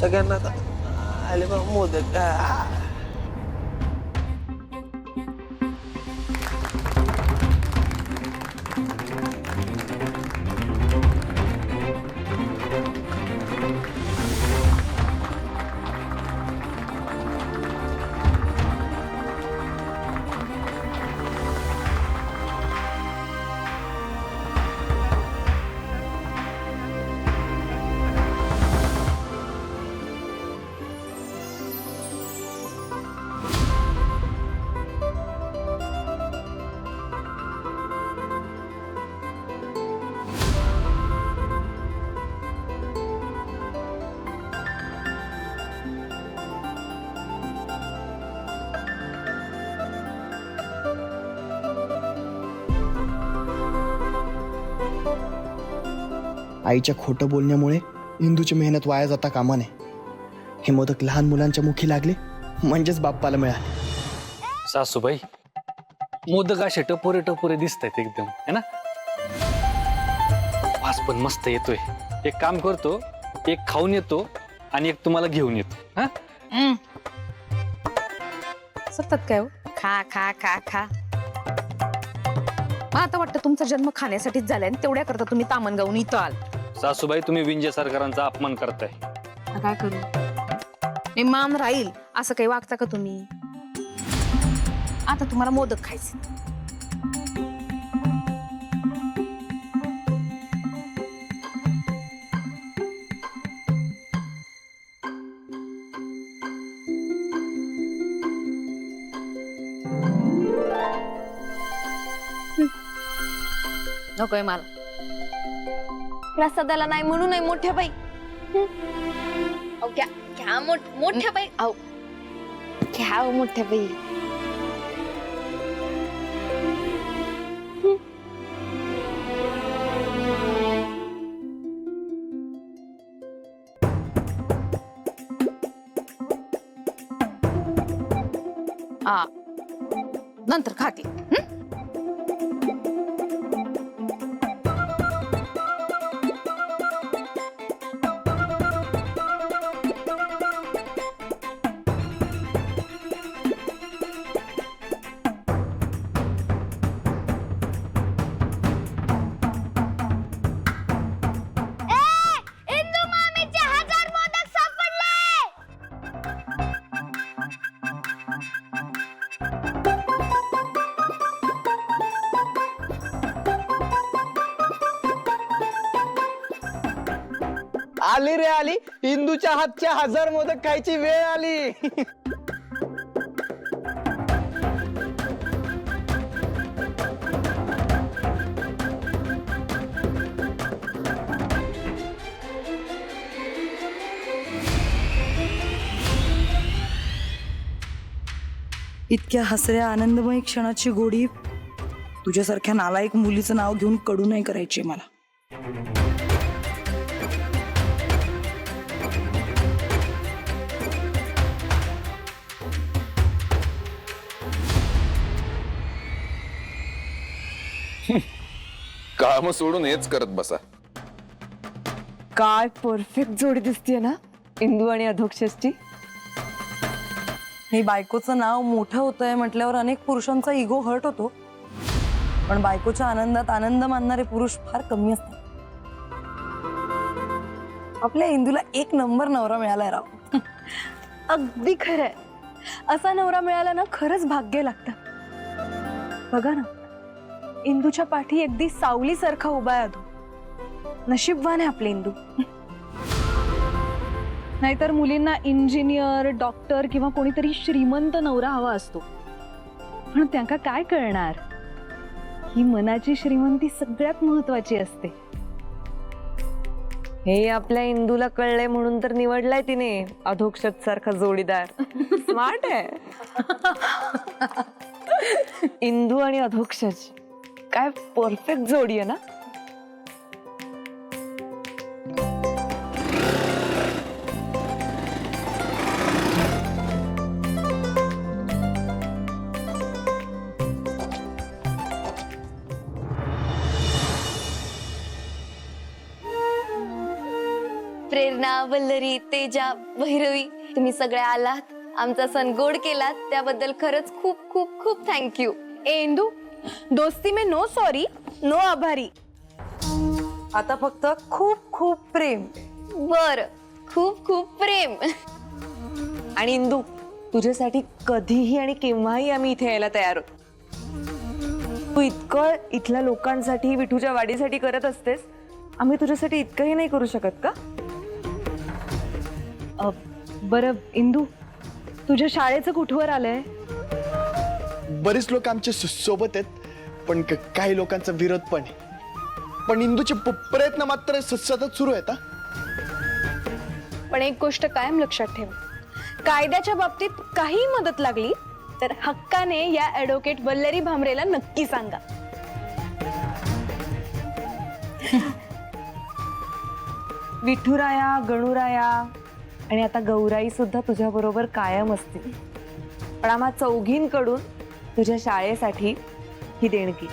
सगळ्यांना आता आले बा मोदक. आईच्या खोटं बोलण्यामुळे इंदूची मेहनत वाया जाता कामा नये. हे मोदक लहान मुलांच्या मुखी लागले म्हणजेच बाप्पाला मिळाले. सासूबाई, मोदक असे टपोरे टपोरे दिसत आहेत एकदम, है ना? वास पण मस्त येतोय. एक काम करतो, एक खाऊन येतो आणि एक तुम्हाला घेऊन येतो. हा, सतत काय हो? खा खा खा खा. आता वाटतं तुमचा जन्म खाण्यासाठीच झालाय आणि तेवढ्या करता तुम्ही तामण गाऊन इथं आल. सासूबाई, तुम्ही विंजे सरकारांचा अपमान करताय. काय करू? नाही, मान राहील असं काही वागता का तुम्ही? आता तुम्हाला मोदक खायचे. नकोय मला. प्रसादाला नाही म्हणू नाही मोठ्या बाई. घ्या घ्या मोठ्या बाई. घ्या मोठ्या बाई. नंतर खाते. आली रे आली, इंदूच्या हातच्या 1000 मोदक खायची वेळ आली. इतक्या हसऱ्या आनंदमय क्षणाची गोडी तुझ्यासारख्या नालायक मुलीचं नाव घेऊन कडू नाही करायची मला. काम सोडून हेच करत बसा. काय परफेक्ट जोडी दिसतीये ना इंदू आणि अधोक्षजची. हे बायकोचं नाव मोठं होतंय म्हटल्यावर अनेक पुरुषांचा इगो हर्ट होतो, पण बायकोच्या आनंदात आनंद मानणारे पुरुष फार कमी असतात. आपल्या इंदूला 1 नंबर नवरा मिळालाय राव. अगदी खरंय. असा नवरा मिळाला ना खरंच भाग्य लागतं. बघा ना, इंदूच्या पाठी अगदी सावली सारखा उभा आहे अधू. नशीबवान आहे आपले इंदू. नाहीतर मुलींना इंजिनियर, डॉक्टर किंवा कोणीतरी श्रीमंत नवरा हवा असतो. पण त्यांना काय कळणार, ही मनाची श्रीमंती सगळ्यात महत्वाची असते. हे आपल्या इंदूला कळलंय म्हणून तर निवडलाय तिने अधोक्षज सारखा जोडीदार. स्मार्ट आहे. इंदू आणि अधोक्षज काय परफेक्ट जोडी आहे ना. प्रेरणा, वल्लरी, तेजा, भैरवी, तुम्ही सगळे आलात, आमचा सण गोड केलात, त्याबद्दल खरंच खूप खूप खूप थँक्यू. इंदू, दोस्ती में नो सॉरी, नो आभारी. आता फक्त खूप खूप प्रेम. बर, खूप खूप प्रेम. आणि इंदू, तुझ्यासाठी कधीही आणि केव्हाही आम्ही इथे यायला तयार आहोत. तू इतकं इथल्या लोकांसाठी, विठूच्या वाढीसाठी करत असतेस, आम्ही तुझ्यासाठी इतकंही नाही करू शकत का? बरं इंदू, तुझ्या शाळेचं कुठवर आलंय? बरीच लोक आमच्या सोबत आहेत, पण काही लोकांचा विरोध पण आहे. पण इंदूचे प्रयत्न मात्र सतत सुरू आहेत. पण एक गोष्ट कायम लक्षात ठेवा, कायद्याच्या बाबतीत काही मदत लागली तर हक्काने या ॲडव्होकेट वल्लरी भामरेला नक्की सांगा. विठुराया, गणुराया आणि आता गौराई सुद्धा तुझ्या बरोबर कायम असतील. पण आम्हा चौघींकडून तुझ्या शाळेसाठी ही देणगी.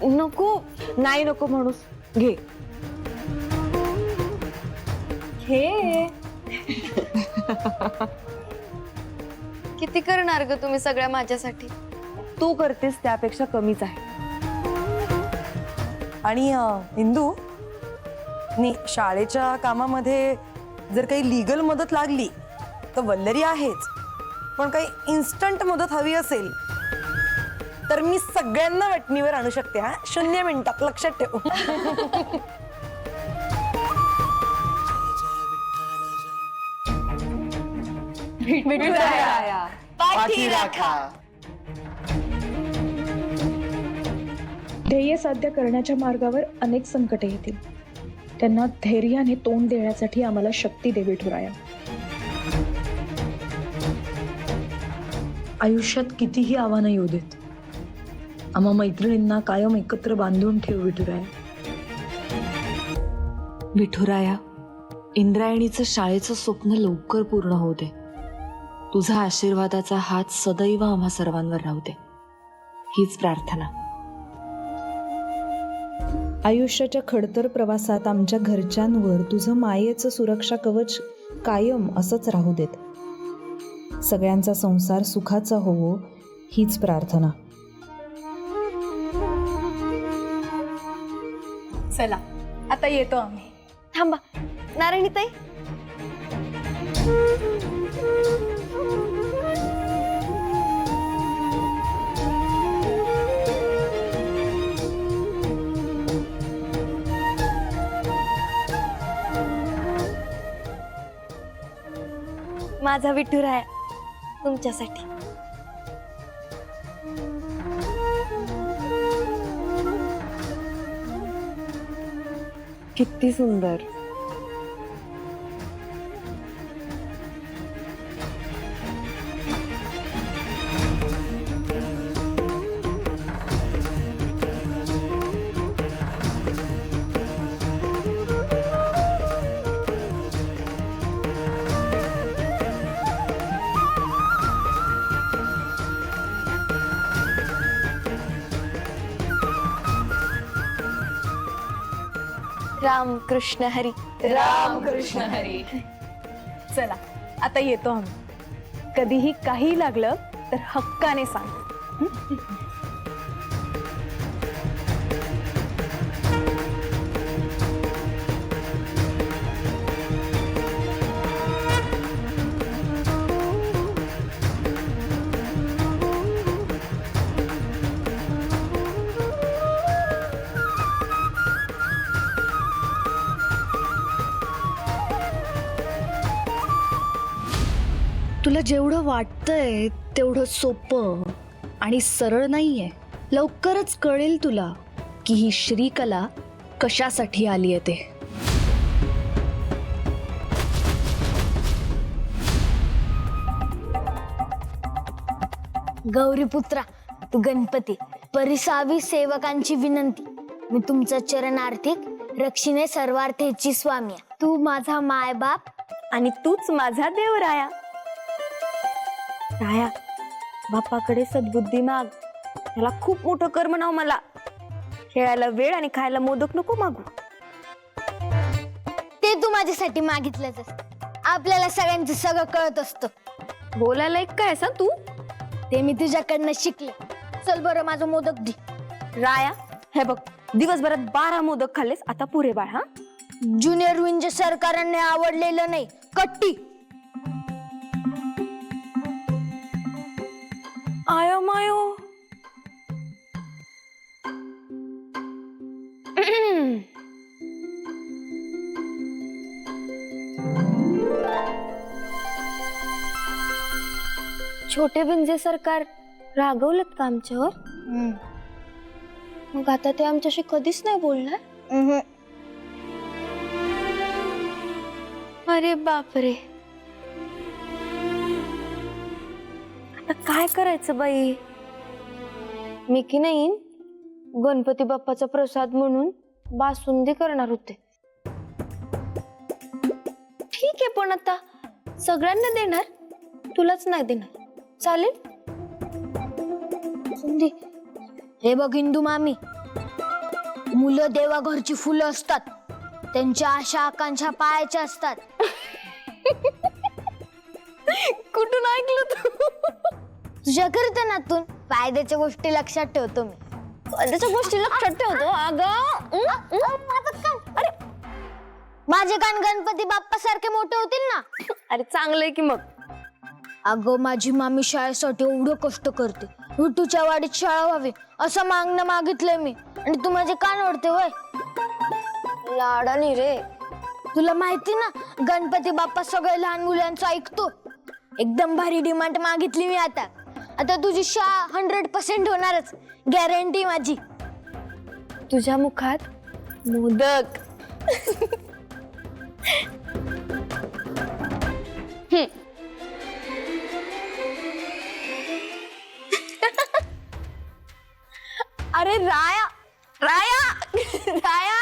नको, नाही नको म्हणूस, घे घे. किती करणार ग तुम्ही सगळ्या माझ्यासाठी? तू करतेस त्यापेक्षा कमीच आहे. आणि इंदू, शाळेच्या कामामध्ये जर काही लीगल मदत लागली तर वल्लरी आहेच, पण काही इन्स्टंट मदत हवी असेल तर मी सगळ्यांना वटणीवर आणू शकते. 0 मिनिटात, लक्षात ठेव. पाठी राखा. ध्येय साध्य करण्याच्या मार्गावर अनेक संकटे येतील, त्यांना धैर्याने तोंड देण्यासाठी आम्हाला शक्ती दे विठुराया. आयुष्यात कितीही आव्हानं येऊ देत, आम्हा मैत्रिणींना कायम एकत्र बांधून ठेव विठुराया. विठुराया, इंद्रायणीचं शाळेचं स्वप्न लवकर पूर्ण होऊ दे. तुझा आशीर्वादाचा हात सदैव आम्हा सर्वांवर राहू दे, हीच प्रार्थना. आयुष्याच्या खडतर प्रवासात आमच्या घरच्यांवर तुझं मायेचं सुरक्षा कवच कायम असंच राहू देत. सगळ्यांचा संसार सुखाचा होवो, हीच प्रार्थना. चला आता येतो आम्ही. थांबा, नारायणीताई. माझा विठुराया तुमच्यासाठी. किती सुंदर. राम कृष्ण हरी. राम कृष्ण हरी. चला आता येतो आम्ही. कधीही काही लागलं तर हक्काने सांग. तुला जेवढं वाटतंय तेवढं सोपं आणि सरळ नाहीये. लवकरच कळेल तुला की ही श्रीकला कशासाठी आली आहे ते. गौरीपुत्रा, तू गणपती, परिसावी सेवकांची विनंती, मी तुमचं चरणार्थिक, रक्षिणे सर्वार्थेची स्वामी. तू माझा मायबाप आणि तूच माझा देवराया. राया, बापाकडे सद्बुद्धी माग. त्याला खूप मोठं कर म्हणाव मला. खेळायला वेळ आणि खायला मोदक नको मागू. ते तू माझ्यासाठी मागितलंच असतं. आपल्याला सगळ्यांचं सगळं कळत असतं. बोलायला एक काय असा तू ते मी तुझ्याकडनं शिकले. चल बरं माझं मोदक दे. राया, हे बघ दिवसभरात 12 मोदक खाल्लेस, आता पुरे बाळ. हा ज्युनियर विंज सरकारांनी आवडलेलं नाही, कट्टी. आयो मायो. छोटे विंजे सरकार रागवलं का आमच्यावर? मग आता ते आमच्याशी कधीच नाही बोलणार. अरे बापरे, आता काय करायचं बाई? मी की नाही गणपती बाप्पाचा प्रसाद म्हणून बासुंदी करणार होते. ठीक आहे, पण आता सगळ्यांना देणार, तुलाच नाही देणार, चालेल? बासुंदी. हे बघ इंदू मामी, मुलं देवा घरची फुलं असतात, त्यांच्या आशा आकांक्षा पायाच्या असतात. कुठून ऐकलं तू? तुझ्या कीर्तनातून फायद्याच्या गोष्टी लक्षात ठेवतो मी. फायद्याच्या गोष्टी लक्षात ठेवतो. अरे माझे कान गणपती बाप्पा सारखे मोठे होतील ना. अरे चांगलंय की मग. अगं माझी मामी शाळेसाठी एवढं कष्ट करते, विठूच्या वाडीत शाळा व्हावी असं मागणं मागितलंय मी, आणि तू माझे कान ओढते होय. लाडानी रे. तुला माहिती ना गणपती बाप्पा सगळे लहान मुलांचं ऐकतो. एकदम भारी डिमांड मागितली मी. आता तुझी शाळा 100% होणारच, गॅरंटी माझी. तुझ्या मुखात मोदक. अरे राया राया राया